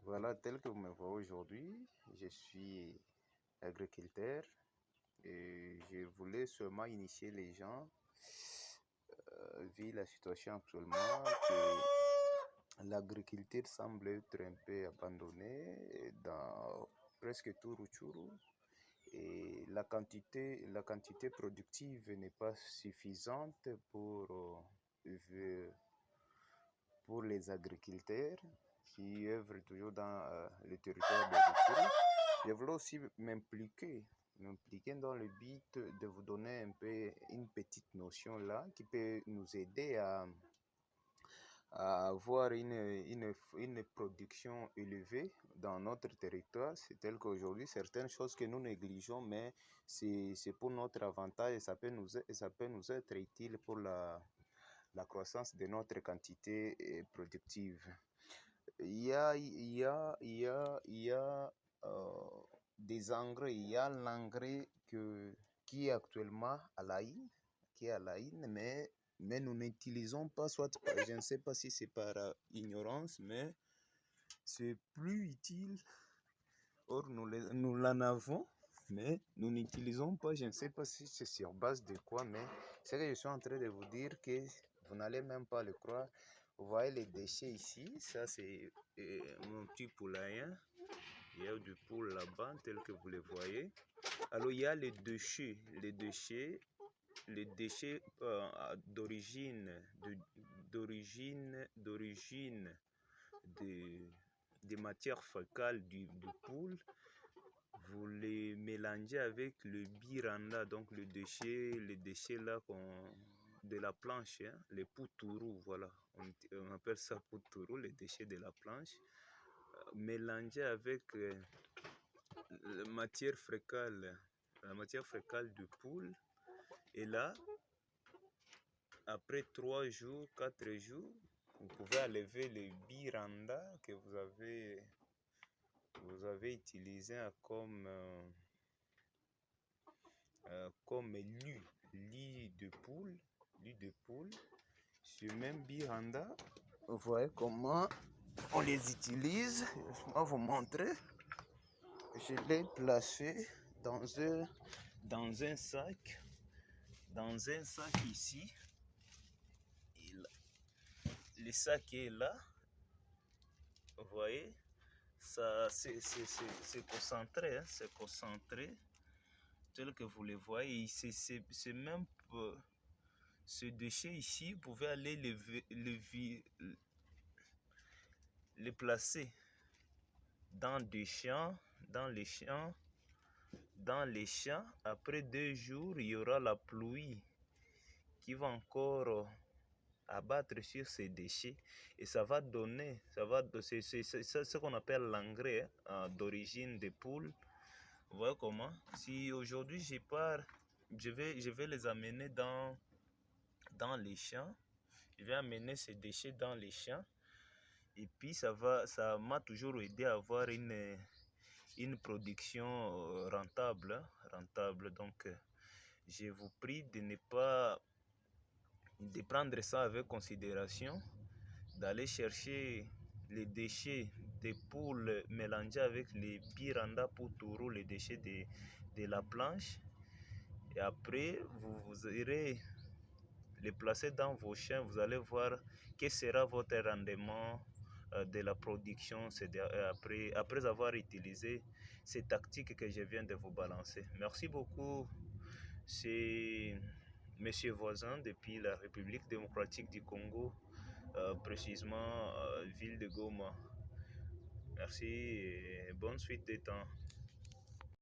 Voilà, tel que vous me voyez aujourd'hui, je suis agriculteur et je voulais seulement initier les gens, vu la situation actuellement, que l'agriculture semble être un peu abandonnée dans presque tout Rutshuru et la quantité productive n'est pas suffisante pour les agriculteurs qui œuvrent toujours dans le territoire de Rutshuru. Je voulais aussi m'impliquer dans le but de vous donner un peu une petite notion là qui peut nous aider à avoir une production élevée dans notre territoire. C'est tel qu'aujourd'hui, certaines choses que nous négligeons, mais c'est pour notre avantage et ça peut nous être utile pour la croissance de notre quantité productive. Il y a des engrais. Il y a l'engrais qui est actuellement à la in, mais nous n'utilisons pas, je ne sais pas si c'est par ignorance, mais c'est plus utile. Or, nous l'en avons, mais nous n'utilisons pas. Je ne sais pas si c'est sur base de quoi, mais c'est que je suis en train de vous dire que vous n'allez même pas le croire. Vous voyez les déchets ici, ça c'est mon petit poulailler. Il y a du poule là-bas, tel que vous le voyez. Alors il y a les déchets d'origine des matières fécales du poule. Vous les mélangez avec le biranda, donc les déchets là de la planche, hein, les poutourous, voilà, on appelle ça poutourous, les déchets de la planche, mélangés avec la matière fécale du poule. Et là, après 3 jours, 4 jours, vous pouvez enlever le biranda que vous avez utilisé comme lit de poule. Ce même biranda, vous voyez comment on les utilise. Je vais vous montrer. Je l'ai placé dans un sac ici. Le sac est là. Vous voyez, ça c'est concentré, hein, c'est concentré tel que vous le voyez. C'est même ce déchet ici, vous pouvez aller le placer dans les champs. Après 2 jours, il y aura la pluie qui va encore abattre sur ces déchets et ça va donner, c'est ce qu'on appelle l'engrais d'origine des poules. Vous voyez comment? Si aujourd'hui je vais les amener dans les champs, je vais amener ces déchets dans les champs et puis ça m'a toujours aidé à avoir une production rentable. Donc je vous prie de prendre ça avec considération, d'aller chercher les déchets des poules mélangés avec les biranda poutourous, les déchets de la planche. Et après, vous irez les placer dans vos champs. Vous allez voir quel sera votre rendement de la production après avoir utilisé ces tactiques que je viens de vous balancer. Merci beaucoup. C'est Monsieur Voisin depuis la République démocratique du Congo, précisément ville de Goma. Merci et bonne suite des temps.